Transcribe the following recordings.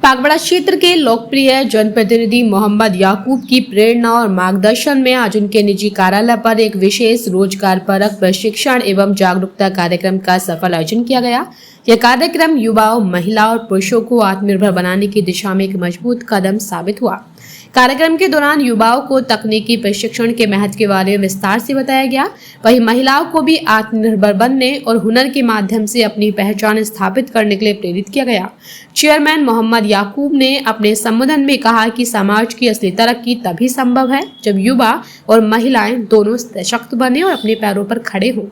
बागवाड़ा क्षेत्र के लोकप्रिय जनप्रतिनिधि मोहम्मद याकूब की प्रेरणा और मार्गदर्शन में आज उनके निजी कार्यालय पर एक विशेष रोजगार परक प्रशिक्षण एवं जागरूकता कार्यक्रम का सफल आयोजन किया गया। यह कार्यक्रम युवाओं, महिलाओं और पुरुषों को आत्मनिर्भर बनाने की दिशा में एक मजबूत कदम साबित हुआ। कार्यक्रम के दौरान युवाओं को तकनीकी प्रशिक्षण के महत्व के बारे में विस्तार से बताया गया। वहीं महिलाओं को भी आत्मनिर्भर बनने और हुनर के माध्यम से अपनी पहचान स्थापित करने के लिए प्रेरित किया गया। चेयरमैन मोहम्मद याकूब ने अपने संबोधन में कहा कि समाज की असली तरक्की तभी संभव है जब युवा और महिलाएं दोनों सशक्त बने और अपने पैरों पर खड़े हों।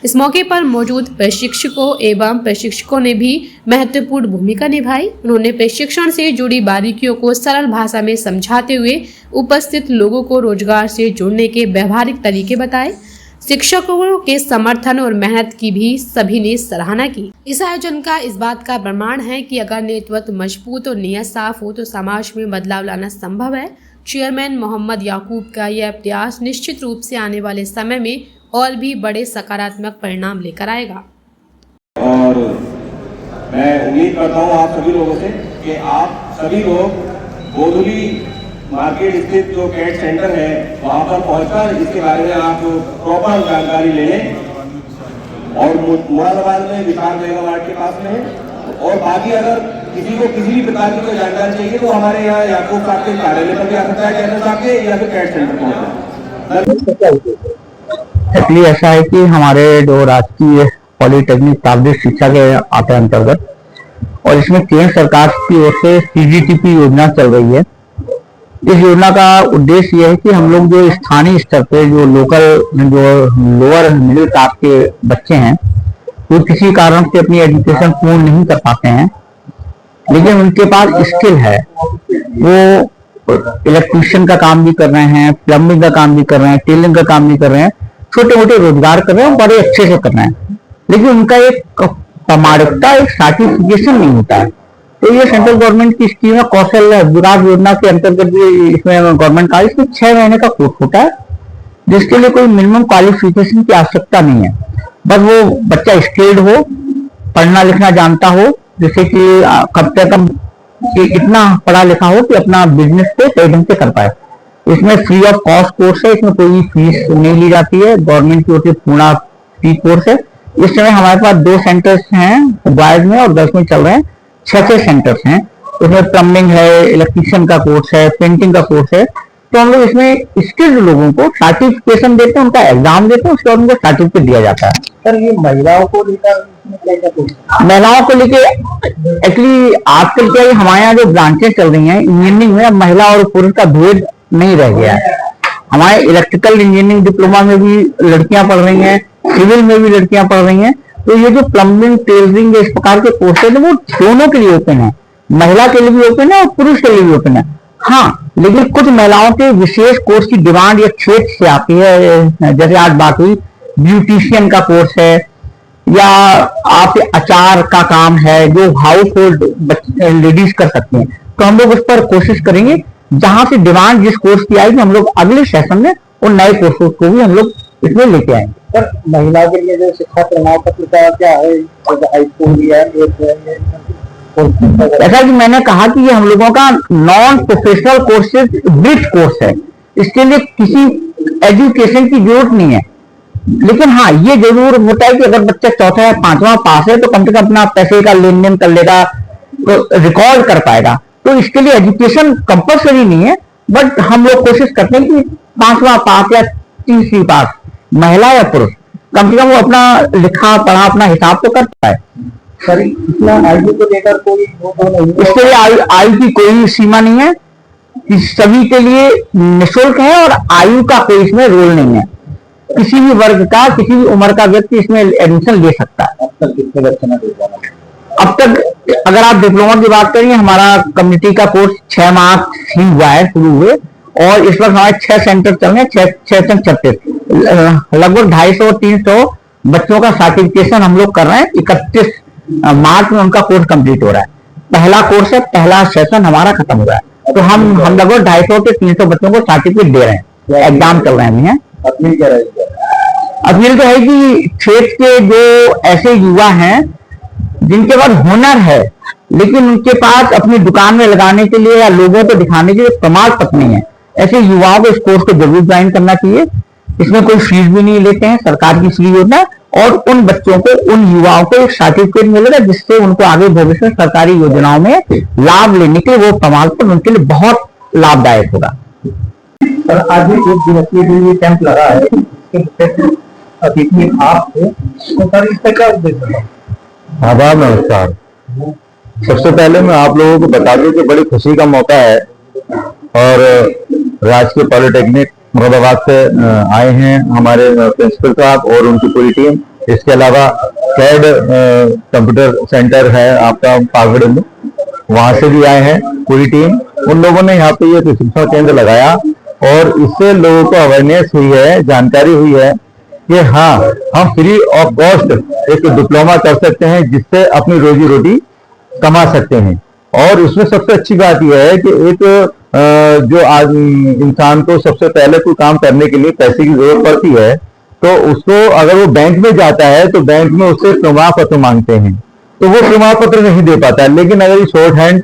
इस मौके पर मौजूद प्रशिक्षकों एवं प्रशिक्षकों ने भी महत्वपूर्ण भूमिका निभाई। उन्होंने प्रशिक्षण से जुड़ी बारीकियों को सरल भाषा में समझाते हुए उपस्थित लोगों को रोजगार से जुड़ने के व्यवहारिक तरीके बताए। शिक्षकों के समर्थन और मेहनत की भी सभी ने सराहना की। इस आयोजन का इस बात का प्रमाण है कि अगर नेतृत्व मजबूत और नियत साफ हो तो समाज में बदलाव लाना संभव है। चेयरमैन मोहम्मद याकूब का यह प्रयास निश्चित रूप से आने वाले समय में और भी बड़े सकारात्मक परिणाम लेकर आएगा। और मैं उम्मीद करता हूँ आप सभी लोगों से कि आप सभी लोग गोधुली मार्केट स्थित जो कैट सेंटर है वहाँ पर पहुँचकर इसके बारे में आप प्रॉपर जानकारी ले लें। और मुरादाबाद में विशाल मेगावाट के पास में है। और बाकी अगर किसी को किसी भी प्रकार की कोई जानकारी चाहिए तो हमारे यहाँ याकूब साहब के कार्यालय पर भी आ सकता है, चैनल साहब के, या फिर कैट सेंटर पहुँचना। एक्चुअली ऐसा है कि हमारे जो राजकीय पॉलिटेक्निक प्रावधिक शिक्षा के आते अंतर्गत और इसमें केंद्र सरकार की ओर से CGTP योजना चल रही है। इस योजना का उद्देश्य यह है कि हम लोग जो स्थानीय स्तर पे जो लोकल जो लोअर मिडिल क्लास के बच्चे हैं वो किसी कारण से अपनी एजुकेशन पूर्ण नहीं कर पाते हैं, लेकिन उनके पास स्किल है, वो इलेक्ट्रीशियन का काम भी कर रहे हैं, प्लम्बिंग का काम भी कर रहे हैं, टेलरिंग का काम भी कर रहे हैं, छोटे मोटे रोजगार कर रहे हैं, बड़े अच्छे से कर रहे हैं, लेकिन उनका एक प्रमाणिकता, एक सर्टिफिकेशन नहीं होता है। तो ये सेंट्रल गवर्नमेंट की स्कीम है, कौशल विकास योजना के अंतर्गत भी इसमें गवर्नमेंट का इसमें 6 महीने का कोर्स होता है, जिसके लिए कोई मिनिमम क्वालिफिकेशन की आवश्यकता नहीं है। बस वो बच्चा स्किल्ड हो, पढ़ना लिखना जानता हो, जैसे कि कम से कम इतना पढ़ा लिखा हो कि अपना बिजनेस को सही ढंग से कर पाए। इसमें फ्री ऑफ कॉस्ट कोर्स है, इसमें कोई फीस नहीं ली जाती है, गवर्नमेंट की ओर से पूर्ण फ्री कोर्स है। इस समय हमारे पास 2 सेंटर्स हैं, बॉयज में और 10 में चल रहे हैं, 6 सेंटर्स हैं। उसमें प्लम्बिंग है, इलेक्ट्रीशियन का कोर्स है, पेंटिंग का कोर्स है। तो हम लोग इसमें स्किल्ड लोगों को सर्टिफिकेशन देते हैं, उनका एग्जाम देते हैं, उसके बाद उनको सर्टिफिकेट दिया जाता है। सर ये महिलाओं को लेकर महिलाओं को लेके एक्चुअली आजकल क्या है, हमारे यहाँ जो ब्रांचेस चल रही हैं इंजीनियरिंग में, महिला और पुरुष का भेद नहीं रह गया है। हमारे इलेक्ट्रिकल इंजीनियरिंग डिप्लोमा में भी लड़कियां पढ़ रही हैं, सिविल में भी लड़कियां पढ़ रही हैं। तो ये जो प्लम्बिंग, टेलरिंग, इस प्रकार के कोर्सेज है वो दोनों के लिए ओपन है, महिला के लिए भी ओपन है और पुरुष के लिए भी ओपन है। हाँ, लेकिन कुछ महिलाओं के विशेष कोर्स की डिमांड या क्षेत्र से आती है। जैसे आज बात हुई ब्यूटिशियन का कोर्स है, या आप अचार का काम है जो हाउस होल्ड लेडीज कर सकते हैं, तो हम लोग उस पर कोशिश करेंगे। जहां से डिमांड जिस कोर्स की आएगी हम लोग अगले सेशन में उन नए कोर्सेज को भी हम लोग इसमें लेके आएंगे। सर महिलाओं के लिए जो शिक्षा प्रमाण पत्र का क्या है, हाई स्कूल या ऐसा कि मैंने कहा कि ये हम लोगों का non professional courses bridge course है, इसके लिए किसी एजुकेशन की जरूरत नहीं है। लेकिन हाँ, ये जरूर होता है कि अगर बच्चा 4था या 5वां पास है तो कम से कम अपना पैसे का लेन देन कर लेगा, तो रिकॉर्ड कर पाएगा। तो इसके लिए एजुकेशन कंपल्सरी नहीं है, बट हम लोग कोशिश करते हैं कि 5वां पास या 3वीं पास महिला या पुरुष कम से कम वो अपना लिखा पढ़ा अपना हिसाब तो कर पाए। सर इसमें आयु को लेकर कोई नहीं, इसके लिए आयु की कोई सीमा नहीं है, सभी के लिए निःशुल्क है और आयु का कोई इसमें रोल नहीं है। किसी भी वर्ग का, किसी भी उम्र का व्यक्ति इसमें एडमिशन ले सकता है। अब तक कितने बच्चे ने अब तक अगर आप डिप्लोमा की बात करें, हमारा कम्युनिटी का कोर्स 6 माह ही हुआ है, शुरू हुए, और इस वक्त हमारे 6 सेंटर चल रहे हैं, 6 36 लगभग 250-300 बच्चों का सर्टिफिकेशन हम लोग कर रहे हैं। 31 मार्च में उनका कोर्स कंप्लीट हो रहा है। पहला कोर्स है, पहला सेशन हमारा खत्म हो रहा है, तो हम लगभग 250 से 300 बच्चों को सर्टिफिकेट दे रहे हैं। एग्जाम चल रहे हैं। अपील क्या रहेगी? अपील तो है कि क्षेत्र के जो ऐसे युवा हैं जिनके पास हुनर है लेकिन उनके पास अपनी दुकान में लगाने के लिए या लोगों को दिखाने के लिए प्रमाण पत्र नहीं है। ऐसे युवाओं को इस कोर्स को जरूर ज्वाइन करना चाहिए। इसमें कोई फीस भी नहीं लेते हैं, सरकार की फ्री योजना, और उन बच्चों को, उन युवाओं को एक सर्टिफिकेट मिलेगा जिससे उनको आगे भविष्य में सरकारी योजनाओं में लाभ लेने के लिए वो प्रमाण पत्र उनके लिए बहुत लाभदायक होगा। और आज भी एक दिवसीय के लिए कैंप लगा है, इसके अतिथि आप थे, तो सर इसका क्या उद्देश्य है? आभार, नमस्कार। सबसे पहले मैं आप लोगों को बता दूं कि बड़ी खुशी का मौका है और राजकीय पॉलिटेक्निक मुरादाबाद से आए हैं हमारे प्रिंसिपल साहब और उनकी पूरी टीम। इसके अलावा कैड कंप्यूटर सेंटर है आपका पागड़ में, वहां से भी आए हैं पूरी टीम। उन लोगों ने यहाँ पे ये प्रशिक्षण केंद्र लगाया और इससे लोगों को अवेयरनेस हुई है, जानकारी हुई है कि हाँ, हम फ्री ऑफ कॉस्ट एक डिप्लोमा कर सकते हैं जिससे अपनी रोजी रोटी कमा सकते हैं। और उसमें सबसे अच्छी बात यह है कि एक जो आज इंसान को सबसे पहले कोई काम करने के लिए पैसे की जरूरत पड़ती है, तो उसको अगर वो बैंक में जाता है तो बैंक में उससे प्रमाण पत्र मांगते हैं, तो वो प्रमाण पत्र नहीं दे पाता है। लेकिन अगर शॉर्ट हैंड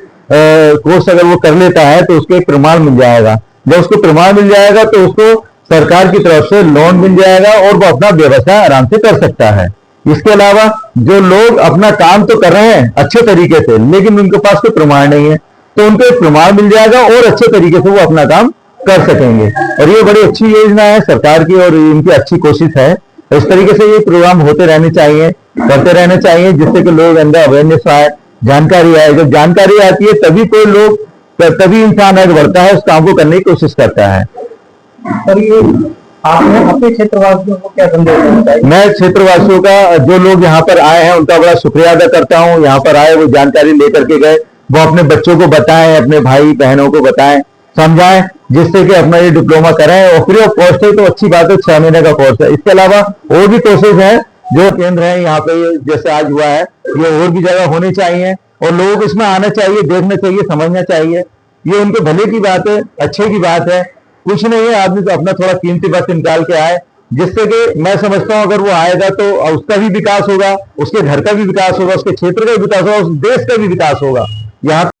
कोर्स अगर वो कर लेता है तो उसको एक प्रमाण मिल जाएगा। जब उसको प्रमाण मिल जाएगा तो उसको सरकार की तरफ से लोन मिल जाएगा और वो अपना व्यवसाय आराम से कर सकता है। इसके अलावा जो लोग अपना काम तो कर रहे हैं अच्छे तरीके से, लेकिन उनके पास कोई प्रमाण नहीं है, तो उनको एक प्रमाण मिल जाएगा और अच्छे तरीके से वो अपना काम कर सकेंगे। और ये बड़ी अच्छी योजना है सरकार की और इनकी अच्छी कोशिश है। इस तरीके से ये प्रोग्राम होते रहने चाहिए, करते रहने चाहिए, जिससे कि लोग अंदर अवेयरनेस आए, जानकारी आए। जब जानकारी आती है तभी इंसान आगे बढ़ता है, उस काम को करने की कोशिश करता है। और ये आपने अपने क्षेत्रवासियों को क्या संदेश देना चाहिए? मैं क्षेत्रवासियों का, जो लोग यहाँ पर आए हैं उनका बड़ा शुक्रिया अदा करता हूँ। यहाँ पर आए, वो जानकारी लेकर के गए, वो अपने बच्चों को बताएं, अपने भाई बहनों को बताएं, समझाएं, जिससे कि अपना ये डिप्लोमा कराएं। और फ्री ऑफ कॉस्ट है तो अच्छी बात है, 6 महीने का कोर्स है। इसके अलावा और भी कोर्सेज है जो केंद्र है यहाँ पे, जैसे आज हुआ है, ये और भी जगह होनी चाहिए और लोगों को इसमें आना चाहिए, देखना चाहिए, समझना चाहिए। ये उनके भले की बात है, अच्छे की बात है। कुछ नहीं है, आदमी तो अपना थोड़ा कीमती वक्त निकाल के आए, जिससे कि मैं समझता हूं अगर वो आएगा तो उसका भी विकास होगा, उसके घर का भी विकास होगा, उसके क्षेत्र का भी विकास होगा, उस देश का भी विकास होगा। यहाँ